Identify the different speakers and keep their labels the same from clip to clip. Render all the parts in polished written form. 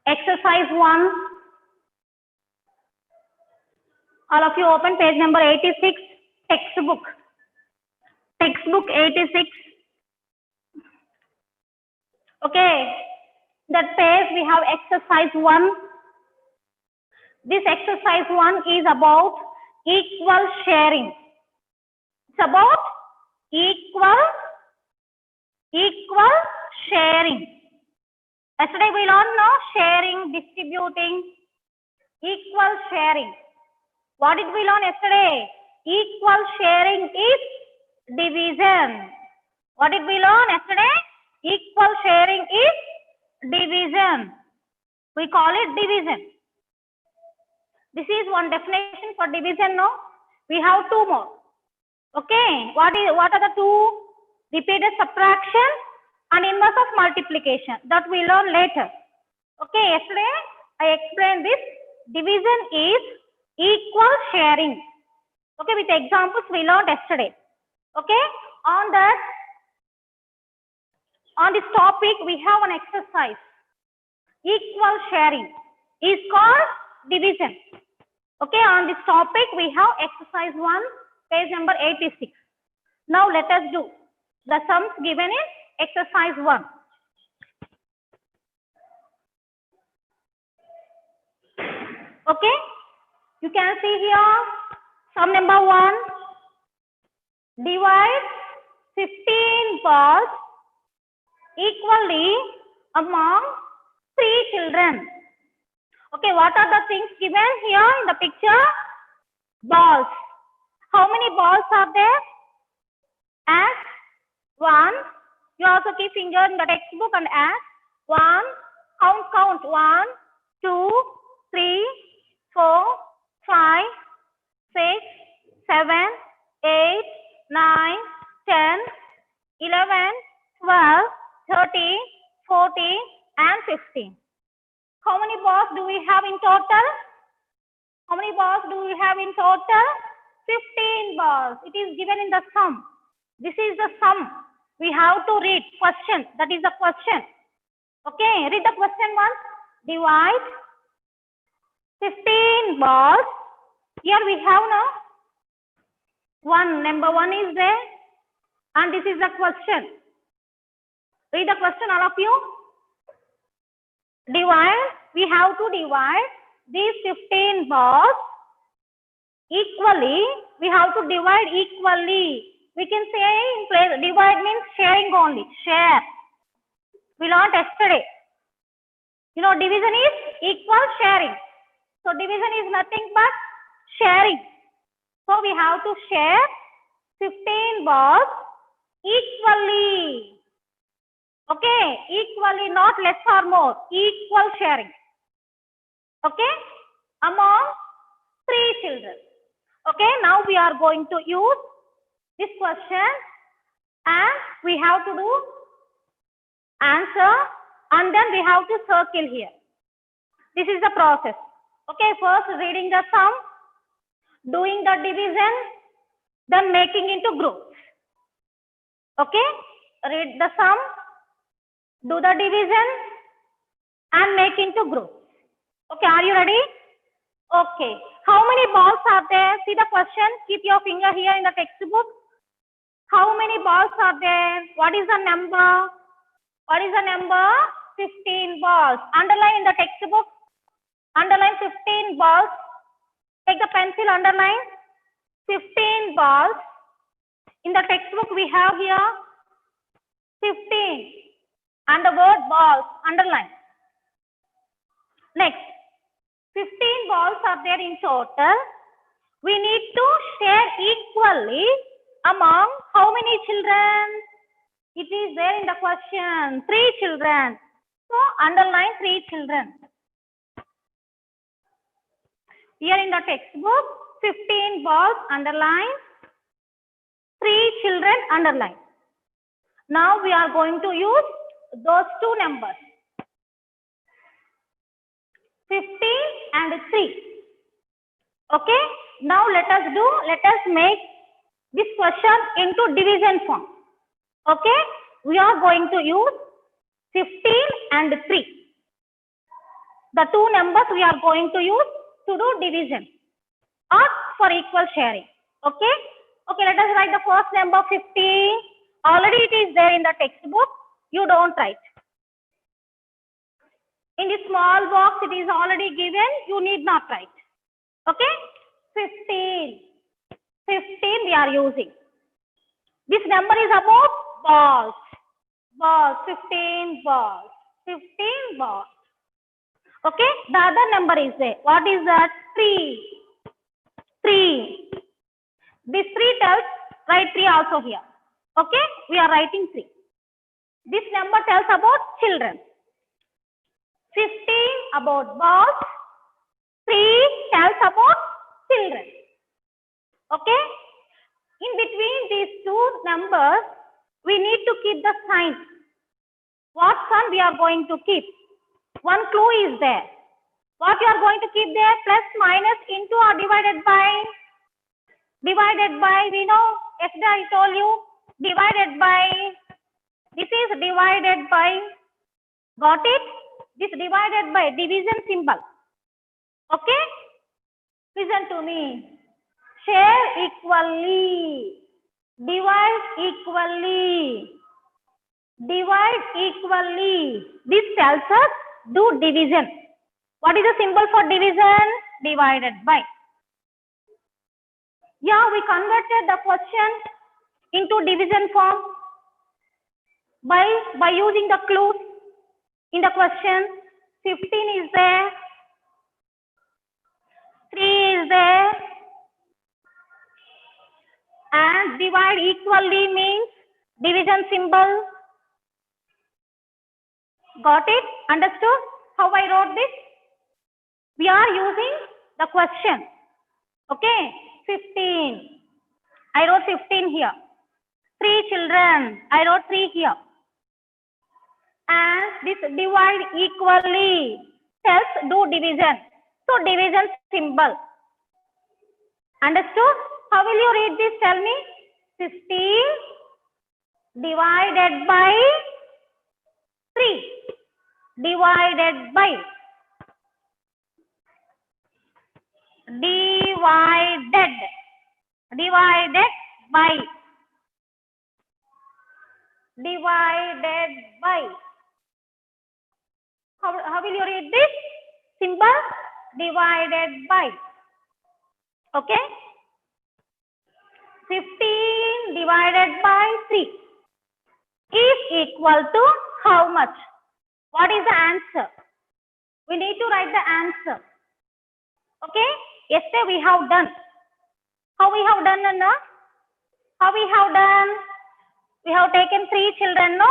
Speaker 1: Exercise 1. All of you open page number 86, textbook. Textbook 86. Okay. That page we have exercise 1. This exercise 1 is about equal sharing. It's about equal sharing. Yesterday we learned no sharing, distributing, equal sharing. What did we learn yesterday? Equal sharing is division. What did we learn yesterday? Equal sharing is division. We call it division. This is one definition for division, no? We have two more. Okay. What are the two? Repeated subtraction and inverse of multiplication. That we learn later. Okay. Yesterday I explained this. Division is equal sharing. Okay. With examples we learned yesterday. Okay. On this topic we have an exercise. Equal sharing is called division. Okay, on this topic we have exercise 1, page number 86. Now let us do the sums given in exercise 1. Okay, you can see here sum number 1. Divide 15 balls equally among 3 children. Okay, what are the things given here in the picture? Balls. How many balls are there? As 1. You also keep finger in the textbook and add 1. Count. 1, 2, 3, 4, 5, 6, 7, 8, 9, 10, 11, 12, 13, 14, and 15. How many balls do we have in total? How many balls do we have in total? 15 balls. It is given in the sum. This is the sum. We have to read question. That is the question. Okay, read the question once. Divide 15 balls. Here we have now 1. Number 1 is there. And this is the question. Read the question, all of you. Divide, we have to divide these 15 balls equally. We have to divide equally. We can say in place, divide means sharing only. Share. We learned yesterday. You know, division is equal sharing. So division is nothing but sharing. So we have to share 15 balls equally. Okay, equally, not less or more, equal sharing. Okay, among 3 children. Okay, now we are going to use this question and we have to do answer and then we have to circle here. This is the process. Okay, first reading the sum, doing the division, then making into groups. Okay, read the sum, do the division and make into groups. Okay, are you ready? Okay. How many balls are there? See the question. Keep your finger here in the textbook. How many balls are there? What is the number? What is the number? 15 balls. Underline in the textbook. Underline 15 balls. Take the pencil, underline 15 balls. In the textbook we have here 15. And the word balls, underline. Next, 15 balls are there in total. We need to share equally among how many children? It is there in the question, 3 children. So, underline 3 children. Here in the textbook, 15 balls, underline. 3 children, underline. Now, we are going to use those 2 numbers, 15 and 3. Okay, now let us make this question into division form. Okay, we are going to use 15 and 3. The two numbers we are going to use to do division or for equal sharing. Okay. Okay, let us write the first number 15. Already it is there in the textbook. You don't write. In the small box it is already given. You need not write. Okay. 15. 15 we are using. This number is about balls. Balls. 15 balls. 15 balls. Okay. The other number is there. What is that? 3. 3. This 3 tells, write 3 also here. Okay. We are writing 3. This number tells about children. 15 about balls. 3 tells about children. Okay. In between these two numbers, we need to keep the sign. What sign we are going to keep? One clue is there. What you are going to keep there? Plus, minus, into, or divided by? Divided by, we know, yesterday I told you, divided by. This is divided by. Got it? This divided by division symbol. Okay? Listen to me. Share equally. Divide equally. Divide equally. This tells us do division. What is the symbol for division? Divided by. Yeah, we converted the question into division form by using the clues in the question. 15 is there. 3 is there. And divide equally means division symbol. Got it? Understood how I wrote this? We are using the question. Okay. 15. I wrote 15 here. 3 children. I wrote 3 here. And this divide equally tells do division. So division symbol. Understood? How will you read this? Tell me. 15 divided by 3. Divided by. Divided. Divided by. Divided by. How will you read this? Symbol. Divided by. Okay. 15 divided by 3 is equal to how much? What is the answer? We need to write the answer. Okay. Yesterday we have done. How we have done, Anna? How we have done? We have taken 3 children, no?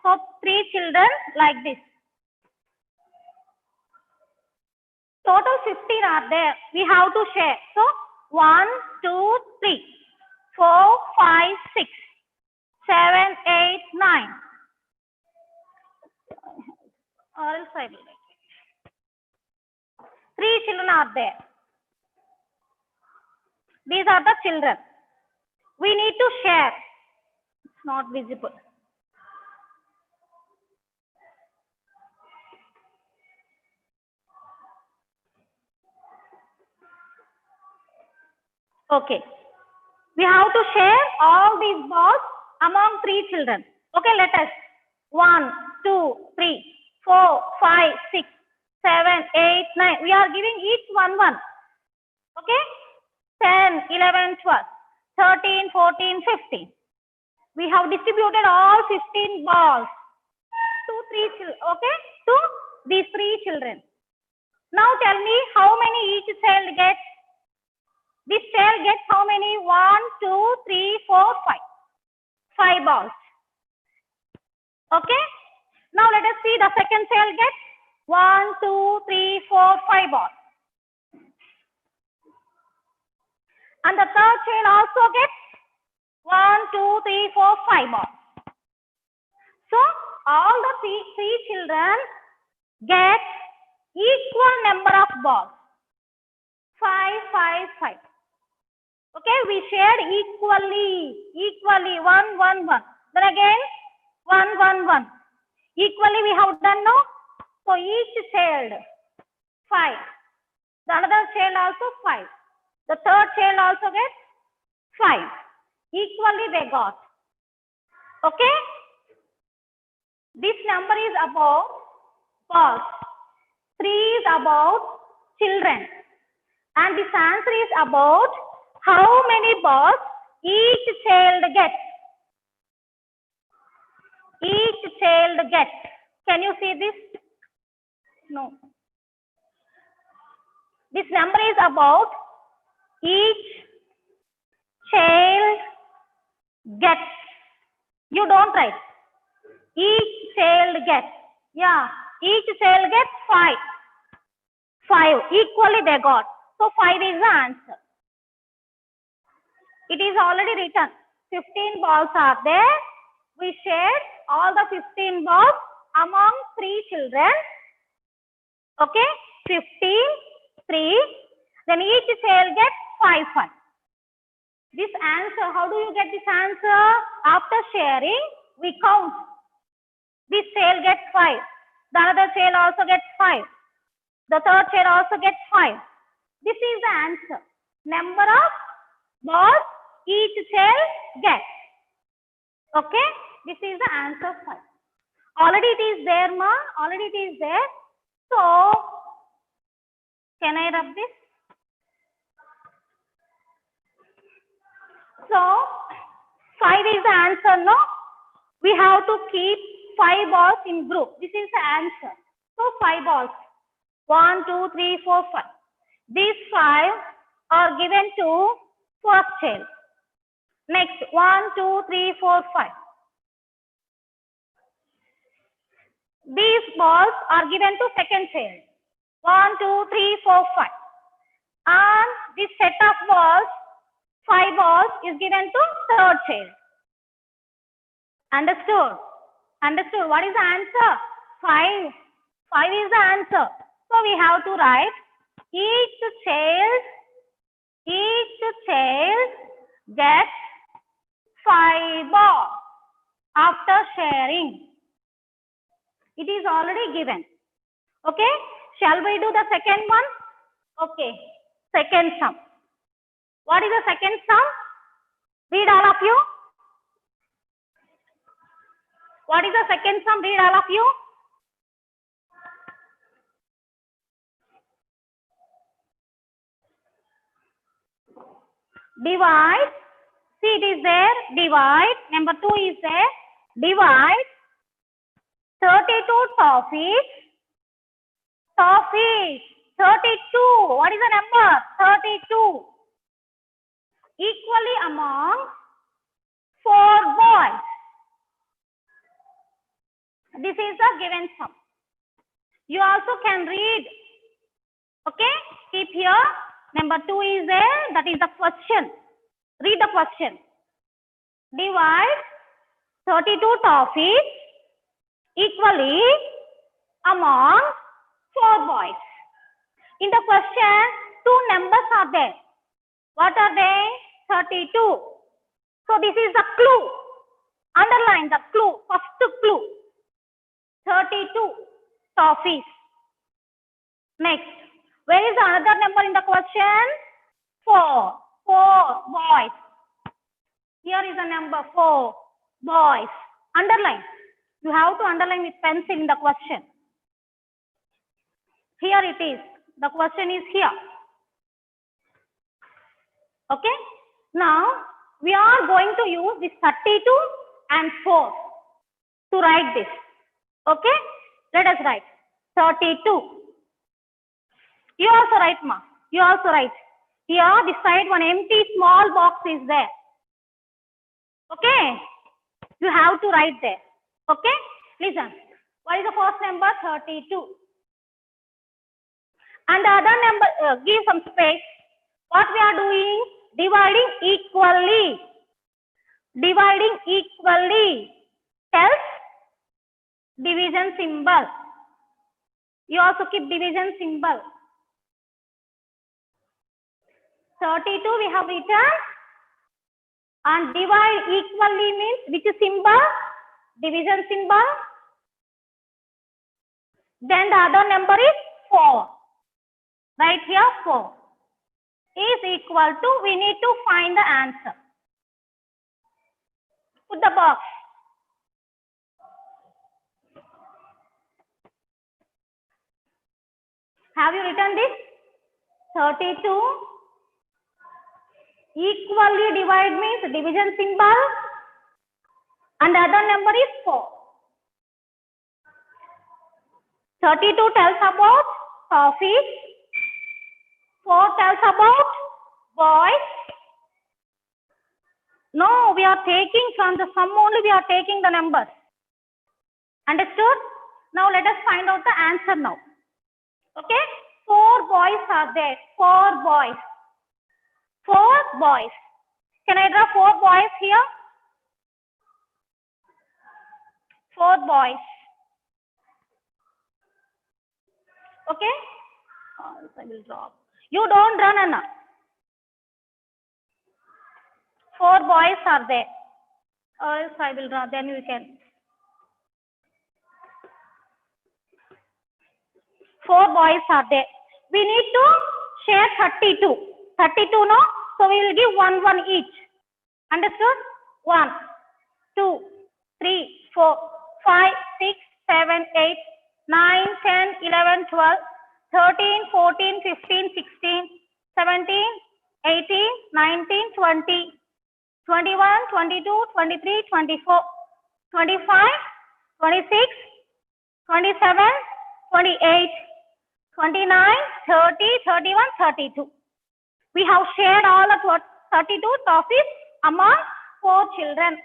Speaker 1: So 3 children like this. Total 15 are there. We have to share. So 1, 2, 3, 4, 5, 6, 7, 8, 9. Or else I will write it. 3 children are there. These are the children. We need to share. It's not visible. Okay. We have to share all these balls among 3 children. Okay, let us. 1, 2, 3, 4, 5, 6, 7, 8, 9. We are giving each one. Okay. 10, 11, 12, 13, 14, 15. We have distributed all 15 balls to 3 children. Okay, to these 3 children. Now tell me how many each child gets. This child gets how many? 1, 2, 3, 4, 5. 5 balls. Okay. Now let us see the second child gets 1, 2, 3, 4, 5 balls. And the third child also gets 1, 2, 3, 4, 5 balls. So all the three children get equal number of balls. 5, 5, 5. Okay, we shared equally. 1, 1, 1. Then again 1, 1, 1. Equally we have done, no? So each child 5. The another child also 5. The third child also gets 5. Equally they got. Okay? This number is about balls. 3 is about children. And this answer is about how many balls each child gets. Each child gets. Can you see this? No. This number is about each child gets. You don't write. Each child gets. Yeah. Each child gets 5. 5. Equally they got. So 5 is the answer. It is already written. 15 balls are there. We shared all the 15 balls among 3 children. Okay. 15, 3. Then each child gets 5, 5. This answer, how do you get this answer? After sharing, we count. This child gets 5. The other child also gets 5. The third child also gets 5. This is the answer. Number of balls each child gets. Okay? This is the answer 5. Already it is there, ma. Already it is there. So, can I rub this? So, 5 is the answer, no? We have to keep 5 balls in group. This is the answer. So, 5 balls. 1, 2, 3, 4, 5. These 5 are given to first child. Next, 1, 2, 3, 4, 5. These balls are given to second child. 1, 2, 3, 4, 5. And this set of balls, 5 balls is given to third child. Understood? Understood? What is the answer? 5. 5 is the answer. So we have to write each child gets 5 balls after sharing. It is already given. Okay? Shall we do the second one? Okay. Second sum. What is the second sum? Read all of you. What is the second sum? Read all of you. Divide. See, it is there. Divide. Number 2 is there. Divide 32 toffees. Toffees. 32. What is the number? 32. Equally among 4 boys. This is the given sum. You also can read. Okay? Keep here. Number 2 is there. That is the question. Read the question. Divide 32 toffees equally among 4 boys. In the question, 2 numbers are there. What are they? 32. So this is the clue. Underline the clue. First clue. 32 toffees. Next. Where is the another number in the question? 4. 4 boys. Here is the number 4 boys. Underline. You have to underline with pencil in the question. Here it is. The question is here. Okay. Now, we are going to use this 32 and 4 to write this. Okay. Let us write 32. You also write, ma. You also write. Here, this side one empty small box is there. Okay. You have to write there. Okay. Listen. What is the first number? 32. And the other number, give some space. What we are doing? Dividing equally. Dividing equally tells division symbol. You also keep division symbol. 32 we have written. And divide equally means which symbol? Division symbol. Then the other number is 4. Right here 4 is equal to, we need to find the answer. Put the box. Have you written this? 32 equally divide means division symbol and the other number is 4. 32 tells about toffees, 4 tells about boys. No, we are taking from the sum only, we are taking the numbers. Understood? Now let us find out the answer now. Okay? 4 boys are there. 4 boys. 4 boys. Can I draw 4 boys here? 4 boys. Okay? I will draw. You don't run enough. 4 boys are there. Or else I will draw, then you can. 4 boys are there. We need to share 32. 32 no? So we will give 1 each. Understood? 1, 2, 3, 4, 5, 6, 7, 8, 9, 10, 11, 12, 13, 14, 15, 16, 17, 18, 19, 20, 21, 22, 23, 24, 25, 26, 27, 28, 29, 30, 31, 32. We have shared all the 32 toffees among 4 children.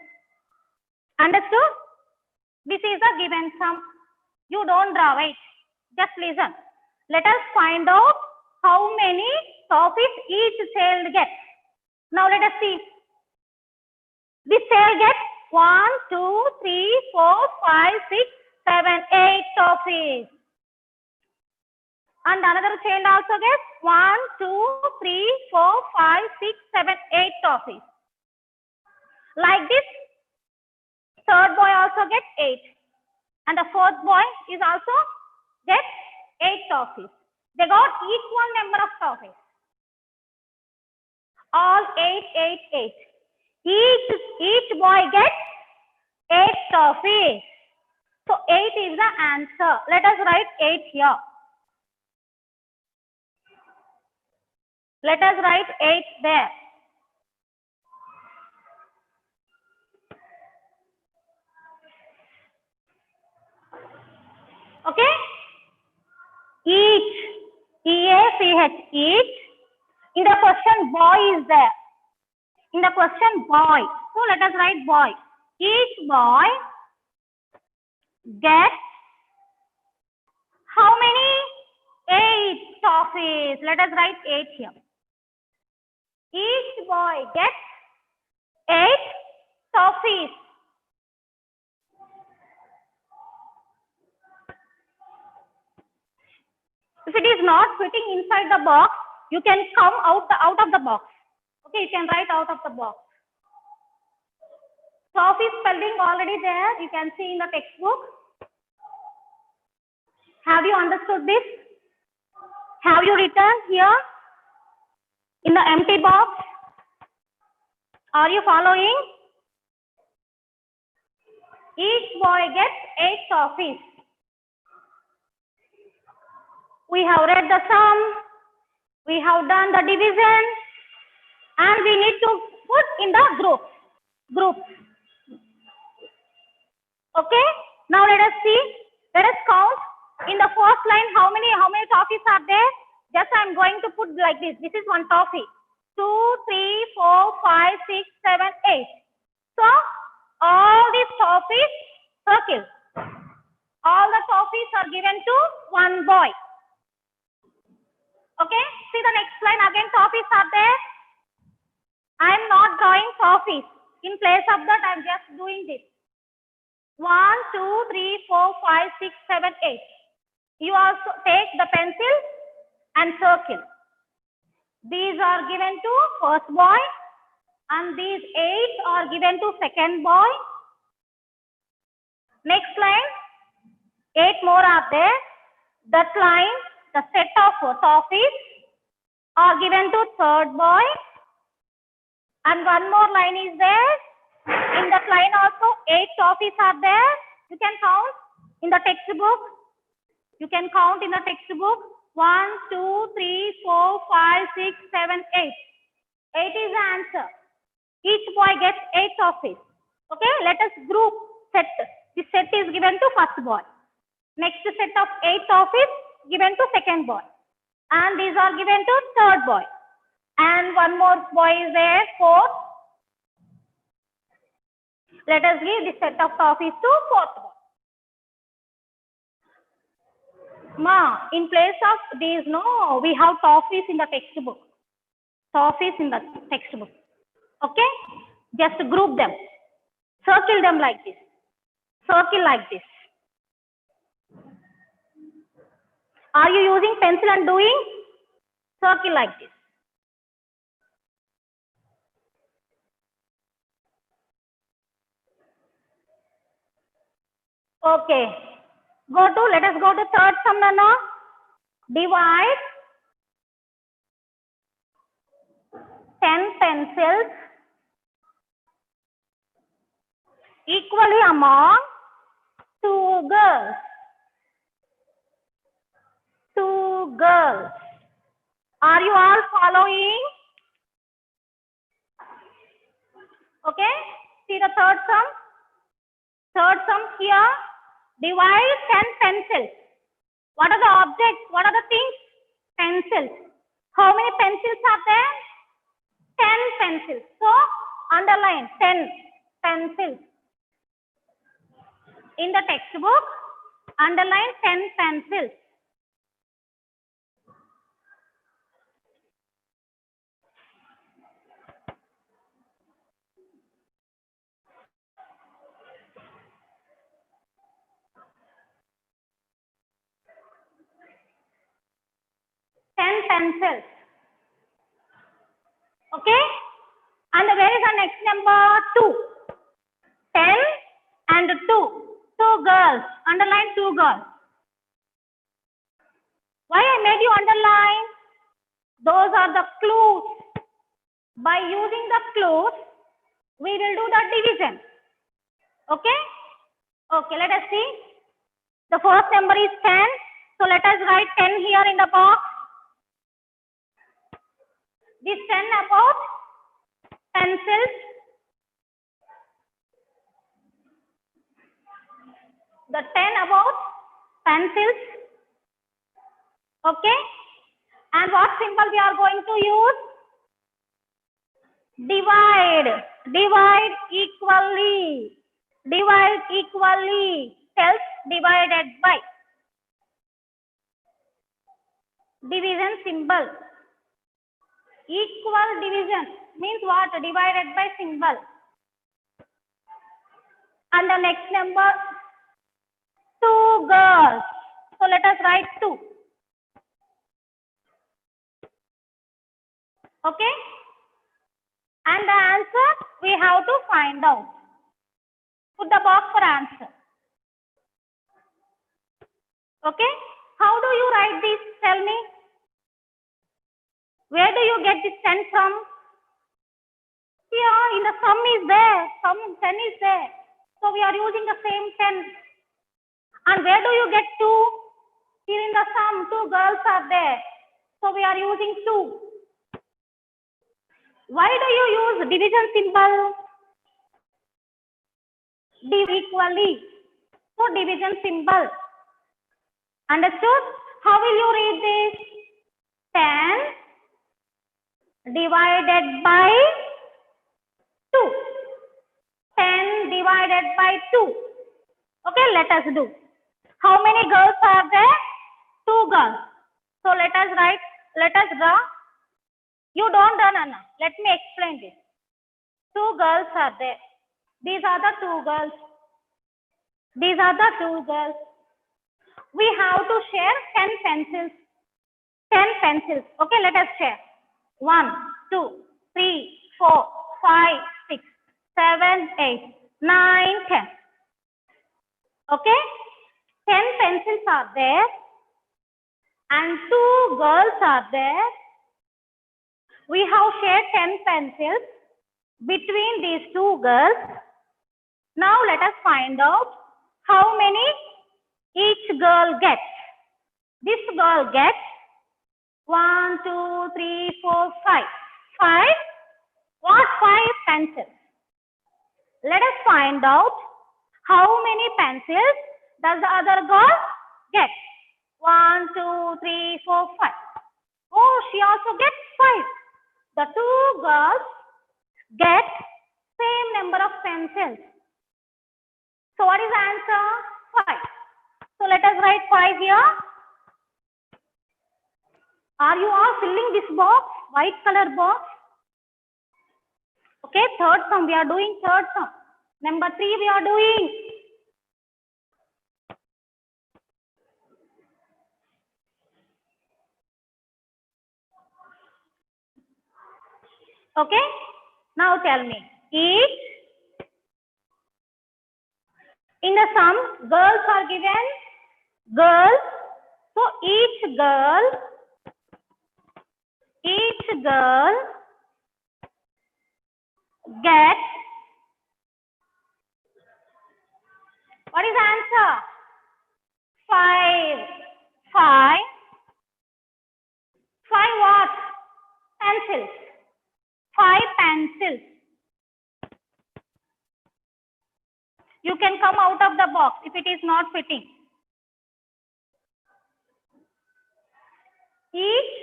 Speaker 1: Understood? This is a given sum. You don't draw, right? Just listen. Let us find out how many toffees each child gets. Now let us see. This child gets 1, 2, 3, 4, 5, 6, 7, 8 toffees. And another child also gets 1, 2, 3, 4, 5, 6, 7, 8 toffees. Like this, third boy also gets 8. And the fourth boy is also gets 8 toffees. They got equal number of toffees. All 8, 8, 8. Each boy gets 8 toffees. So 8 is the answer. Let us write 8 here. Let us write 8 there. Okay? Each. E-A-C-H. Each. In the question, boy is there. In the question, boy. So let us write boy. Each boy gets how many? 8 toffees. Let us write 8 here. Each boy gets 8 toffees. If it is not fitting inside the box, you can come out of the box. Okay, you can write out of the box. Toffee spelling already there. You can see in the textbook. Have you understood this? Have you written here in the empty box? Are you following? Each boy gets 8 toffees. We have read the sum. We have done the division. And we need to put in the group. Okay? Now let us see. Let us count. In the first line, how many toffees are there? Just I am going to put like this. This is one toffee. 2, 3, 4, 5, 6, 7, 8. So, all these toffees circle. All the toffees are given to one boy. Okay? See the next line again, toffees are there. I am not drawing toffees. In place of that, I am just doing this. 1, 2, 3, 4, 5, 6, 7, 8. You also take the pencil and circle. These are given to first boy and these 8 are given to second boy. Next line, 8 more are there. That line the set of toffees are given to third boy. And one more line is there. In that line also 8 toffees are there. You can count in the textbook. You can count in the textbook. 1, 2, 3, 4, 5, 6, 7, 8. 8 is the answer. Each boy gets 8 toffees. Okay, let us group set. This set is given to first boy. Next set of 8 toffees given to second boy. And these are given to third boy. And one more boy is there, fourth. Let us give this set of toffees to fourth boy. Ma, in place of these, no, we have toffees in the textbook. Toffees in the textbook. Okay? Just group them. Circle them like this. Circle like this. Are you using pencil and doing? Circle like this. Okay. Let us go to third sum now. Divide 10 pencils equally among 2 girls. 2 girls. Are you all following? Okay. See the third sum. Third sum here. Divide 10 pencils. What are the objects? What are the things? Pencils. How many pencils are there? 10 pencils. So, underline 10 pencils. In the textbook, underline 10 pencils. Pencils. Okay? And where is the next number? 2. 10 and 2. 2 girls. Underline 2 girls. Why I made you underline? Those are the clues. By using the clues, we will do the division. Okay? Okay, let us see. The first number is 10. So let us write 10 here in the box. This 10 about pencils. The 10 about pencils. Okay. And what symbol we are going to use? Divide. Divide equally. Divide equally. Tells divided by. Division symbol. Equal division means what? Divided by symbol. And the next number, 2 girls. So let us write 2. Okay? And the answer we have to find out. Put the box for answer. Okay? How do you write this? Tell me. Where do you get this 10 from? Here in the sum is there. Sum 10 is there. So we are using the same 10. And where do you get 2? Here in the sum, 2 girls are there. So we are using 2. Why do you use division symbol? Equally. So division symbol. Understood? How will you read this? 10 divided by 2. 10 divided by 2. Okay, let us do. How many girls are there? 2 girls. So let us draw. You don't draw, Nana. Let me explain this. 2 girls are there. These are the 2 girls. These are the 2 girls. We have to share 10 pencils. 10 pencils. Okay, let us share. 1, 2, 3, 4, 5, 6, 7, 8, 9, 10. Okay? 10 pencils are there. and 2 girls are there. We have shared 10 pencils between these 2 girls. Now let us find out how many each girl gets. This girl gets 1, 2, 3, 4, 5. 5? What 5 pencils? Let us find out how many pencils does the other girl get. 1, 2, 3, 4, 5. Oh, she also gets 5. The 2 girls get same number of pencils. So what is the answer? 5. So let us write 5 here. Are you all filling this box? White color box? Okay, third sum. We are doing third sum. Number 3 we are doing. Okay. Now tell me. Each. In the sum, girls are given. Girls. So each girl gets. What is the answer? 5. 5. 5 what? Pencils. 5 pencils. You can come out of the box if it is not fitting. Each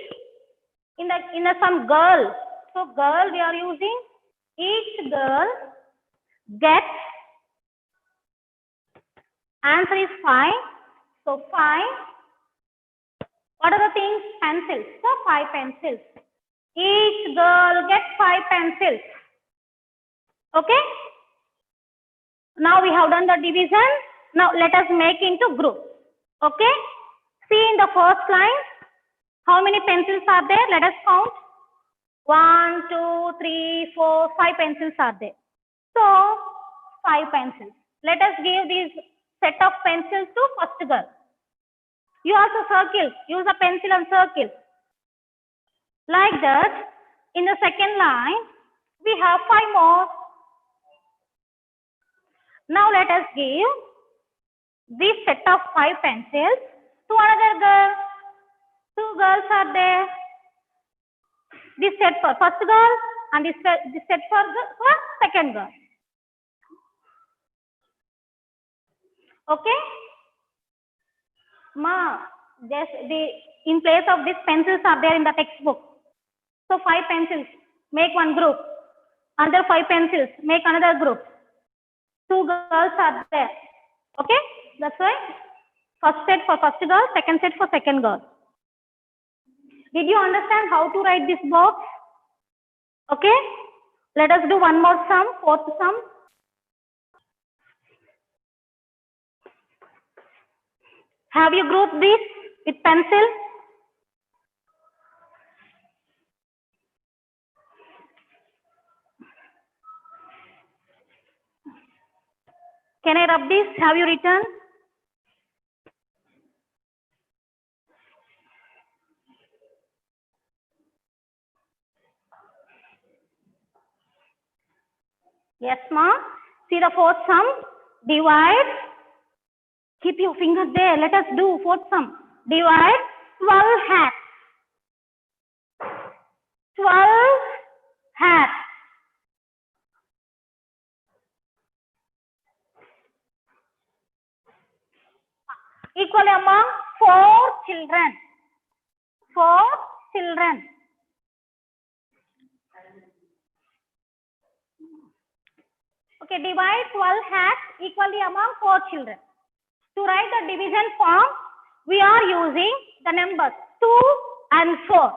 Speaker 1: in the some girl. So girl we are using. Each girl gets. Answer is 5. So 5. What are the things? Pencils. So 5 pencils. Each girl gets 5 pencils. Okay. Now we have done the division. Now let us make into groups. Okay. See in the first line. How many pencils are there? Let us count. 1, 2, 3, 4, 5 pencils are there. So 5 pencils. Let us give this set of pencils to first girl. You also circle. Use a pencil and circle. Like that. In the second line, we have 5 more. Now let us give this set of 5 pencils to another girl. 2 girls are there. This set for first girl and this set for second girl. Okay? Ma, just in place of these pencils are there in the textbook. So 5 pencils, make one group. Another 5 pencils, make another group. 2 girls are there. Okay? That's why first set for first girl, second set for second girl. Did you understand how to write this box? Okay? Let us do one more sum, fourth sum. Have you grouped this with pencil? Can I rub this? Have you written? Yes, ma. See the fourth sum. Divide. Keep your finger there. Let us do fourth sum. Divide 12 hats. 12 hats. Equally among 4 children. 4 children. Okay, divide 12 hats equally among 4 children. To write the division form, we are using the numbers 2 and 4.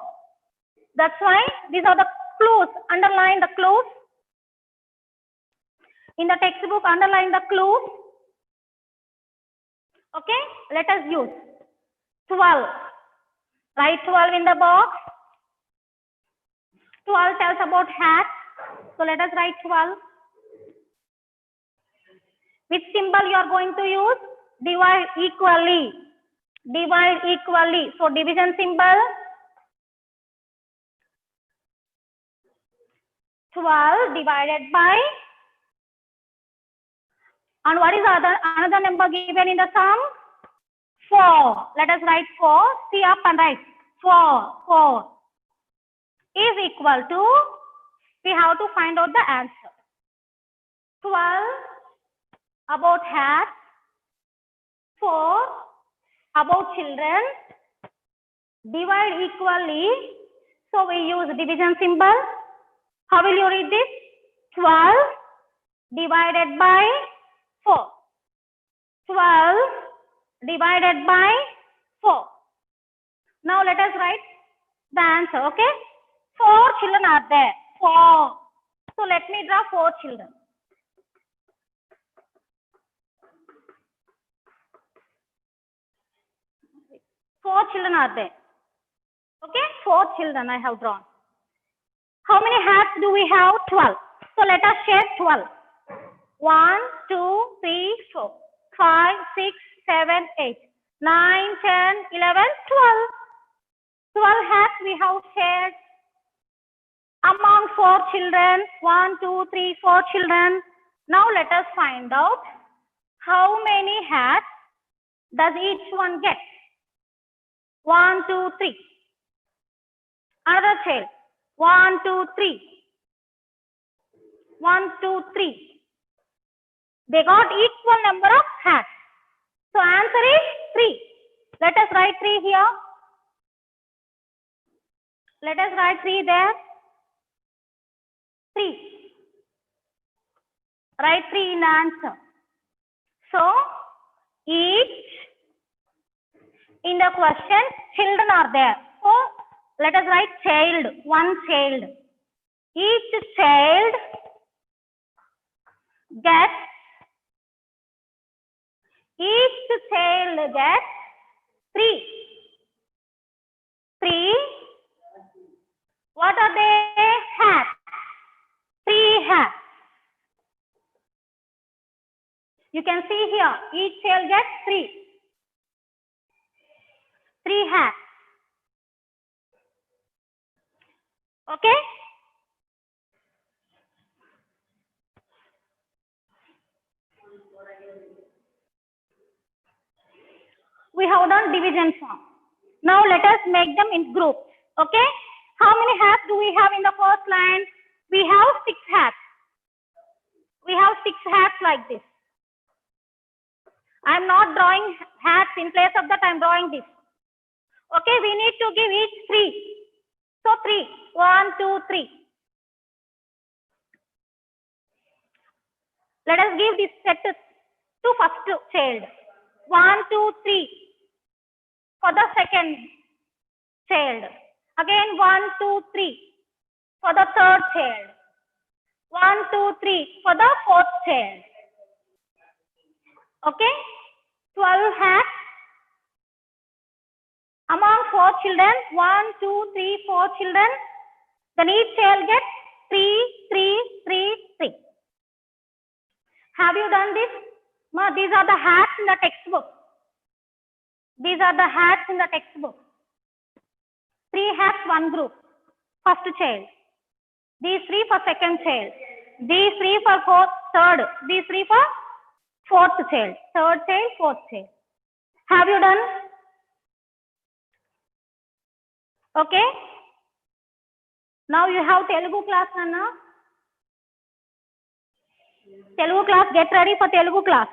Speaker 1: That's why these are the clues. Underline the clues. In the textbook, underline the clues. Okay, let us use 12. Write 12 in the box. 12 tells about hats. So let us write 12. Which symbol you are going to use? Divide equally. Divide equally. So division symbol. 12 divided by, and what is another number given in the sum? 4. Let us write 4. See up and write 4 is equal to, we have to find out the answer. 12 about hat, 4 about children, divide equally. So we use division symbol. How will you read this? 12 divided by 4. 12 divided by 4. Now let us write the answer, okay? 4 children are there. 4. So let me draw 4 children. 4 children are there. Okay, 4 children I have drawn. How many hats do we have? 12. So let us share 12. 1, 2, 3, 4, 5, 6, 7, 8, 9, 10, 11, 12. 12 hats we have shared among 4 children. 1, 2, 3, 4 children. Now let us find out how many hats does each one get. 1, 2, 3. Another child. 1, 2, 3. 1, 2, 3. They got equal number of hats. So answer is 3. Let us write 3 here. Let us write 3 there. 3. Write 3 in the answer. So each in the question children are there. So let us write child, 1 child. Each child gets 3. 3. What are they? Hats. 3 hats. You can see here, each child gets 3. 3 hats. Okay? We have done division form. Now let us make them in groups. Okay? How many hats do we have in the first line? We have 6 hats. We have 6 hats like this. I am not drawing hats. In place of that, I am drawing this. Okay, we need to give each 3. So 3. 1, 2, 3. Let us give this set to first child. 1, 2, 3. For the second child. Again 1, 2, 3. For the third child. 1, 2, 3. For the fourth child. Okay? 12 hats. Among 4 children, 1, 2, 3, 4 children, then each child gets 3, 3, 3, 3. Have you done this? Ma, these are the hats in the textbook. These are the hats in the textbook. 3 hats, 1 group. First child. These 3 for second child. These 3 for third. These 3 for fourth child. Third child, fourth child. Have you done? Okay. Now you have Telugu class, Nana. Telugu class, get ready for Telugu class.